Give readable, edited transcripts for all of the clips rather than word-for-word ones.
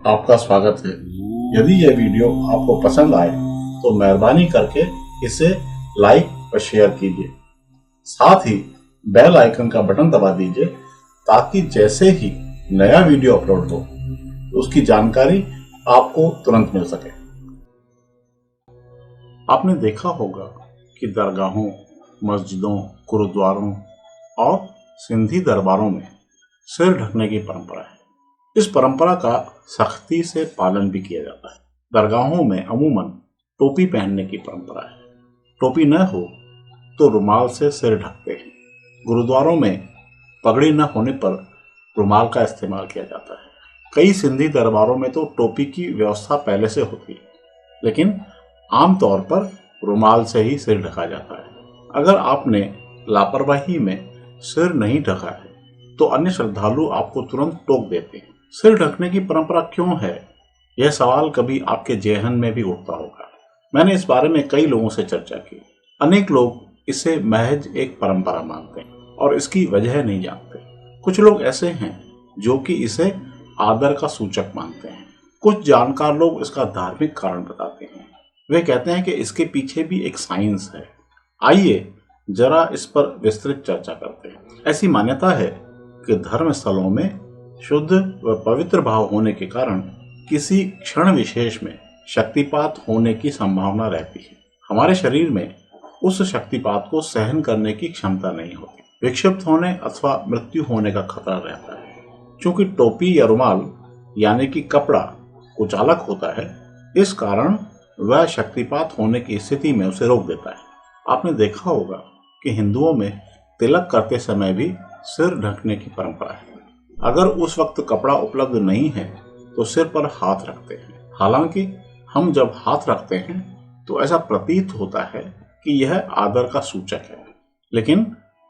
आपका स्वागत है। यदि यह वीडियो आपको पसंद आए तो मेहरबानी करके इसे लाइक और शेयर कीजिए। साथ ही बेल आइकन का बटन दबा दीजिए ताकि जैसे ही नया वीडियो अपलोड हो उसकी जानकारी आपको तुरंत मिल सके। आपने देखा होगा कि दरगाहों, मस्जिदों, गुरुद्वारों और सिंधी दरबारों में सिर ढकने की परंपरा है। इस परंपरा का सख्ती से पालन भी किया जाता है। दरगाहों में अमूमन टोपी पहनने की परंपरा है। टोपी न हो तो रुमाल से सिर ढकते हैं। गुरुद्वारों में पगड़ी न होने पर रुमाल का इस्तेमाल किया जाता है। कई सिंधी दरबारों में तो टोपी की व्यवस्था पहले से होती है, लेकिन आमतौर पर रुमाल से ही सिर ढका जाता है। अगर आपने लापरवाही में सिर नहीं ढका है तो अन्य श्रद्धालु आपको तुरंत टोक देते हैं। सिर ढकने की परंपरा क्यों है, यह सवाल कभी आपके जेहन में भी उठता होगा। मैंने इस बारे में कई लोगों से चर्चा की। अनेक लोग इसे महज एक परंपरा मानते हैं और इसकी वजह नहीं जानते। कुछ लोग ऐसे हैं जो कि इसे आदर का सूचक मानते हैं। कुछ जानकार लोग इसका धार्मिक कारण बताते हैं। वे कहते हैं कि इसके पीछे भी एक साइंस है। आइए जरा इस पर विस्तृत चर्चा करते हैं। ऐसी मान्यता है कि धर्म स्थलों में शुद्ध व पवित्र भाव होने के कारण किसी क्षण विशेष में शक्तिपात होने की संभावना रहती है। हमारे शरीर में उस शक्तिपात को सहन करने की क्षमता नहीं होती। विक्षिप्त होने अथवा मृत्यु होने का खतरा रहता है। क्योंकि टोपी या रुमाल यानी कि कपड़ा कुचालक होता है, इस कारण वह शक्तिपात होने की स्थिति में उसे रोक देता है। आपने देखा होगा कि हिंदुओं में तिलक करते समय भी सिर ढकने की परंपरा है। अगर उस वक्त कपड़ा उपलब्ध नहीं है तो सिर पर हाथ रखते हैं। हालांकि हम जब हाथ रखते हैं तो ऐसा प्रतीत होता है कि यह आदर का सूचक है, लेकिन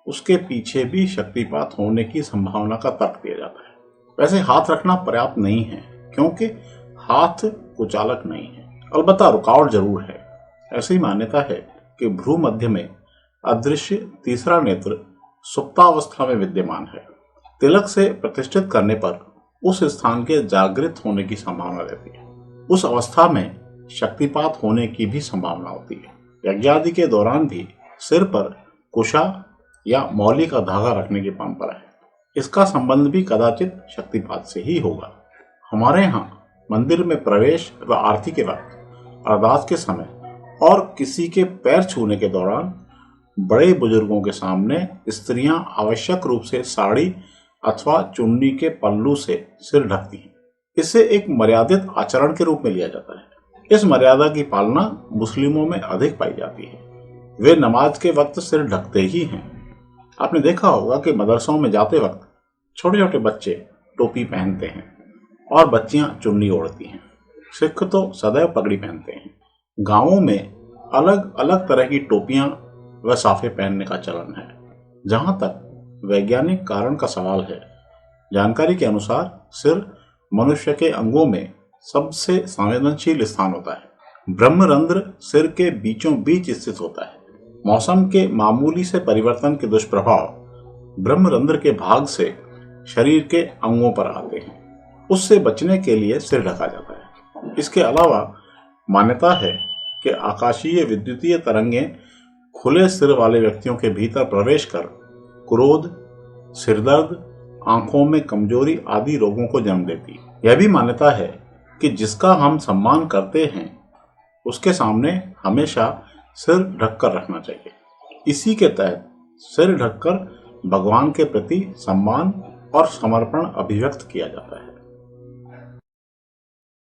उसके पीछे भी शक्तिपात होने की संभावना का तर्क दिया जाता है। वैसे हाथ रखना पर्याप्त नहीं है, क्योंकि हाथ कुचालक नहीं है, अलबत्ता रुकावट जरूर है। ऐसी मान्यता है कि भ्रू मध्य में अदृश्य तीसरा नेत्र सुप्तावस्था में विद्यमान है। तिलक से प्रतिष्ठित करने पर उस स्थान के जागृत होने की संभावना रहती है। उस अवस्था में शक्तिपात होने की भी संभावना होती है। यज्ञादि के दौरान भी सिर पर कुशा या मौली का धागा रखने की परंपरा है। इसका संबंध भी कदाचित शक्तिपात से ही होगा। हमारे यहाँ मंदिर में प्रवेश व आरती के वक्त, अरदास के समय और किसी के पैर छूने के दौरान बड़े बुजुर्गों के सामने स्त्रियां आवश्यक रूप से साड़ी अथवा चुन्नी के पल्लू से सिर ढकती हैं। इसे एक मर्यादित आचरण के रूप में लिया जाता है। इस मर्यादा की पालना मुस्लिमों में अधिक पाई जाती है। वे नमाज के वक्त सिर ढकते ही हैं। आपने देखा होगा कि मदरसों में जाते वक्त छोटे छोटे बच्चे टोपी पहनते हैं और बच्चियां चुन्नी ओढ़ती हैं। सिख तो सदैव पगड़ी पहनते हैं। गांवों में अलग अलग तरह की टोपियां व साफे पहनने का चलन है। जहां तक वैज्ञानिक कारण का सवाल है, जानकारी के अनुसार सिर मनुष्य के अंगों में सबसे संवेदनशील स्थान होता है। ब्रह्मरंध्र सिर के बीचों बीच स्थित होता है। मौसम के मामूली से परिवर्तन के दुष्प्रभाव ब्रह्मरंध्र के भाग से शरीर के अंगों पर आते हैं। उससे बचने के लिए सिर ढका जाता है। इसके अलावा मान्यता है कि आकाशीय विद्युतीय तरंगें खुले सिर वाले व्यक्तियों के भीतर प्रवेश कर क्रोध, सिरदर्द, आंखों में कमजोरी आदि रोगों को जन्म देती है। यह भी मान्यता है कि जिसका हम सम्मान करते हैं उसके सामने हमेशा सिर ढककर रखना चाहिए। इसी के तहत सिर ढककर भगवान के प्रति सम्मान और समर्पण अभिव्यक्त किया जाता है।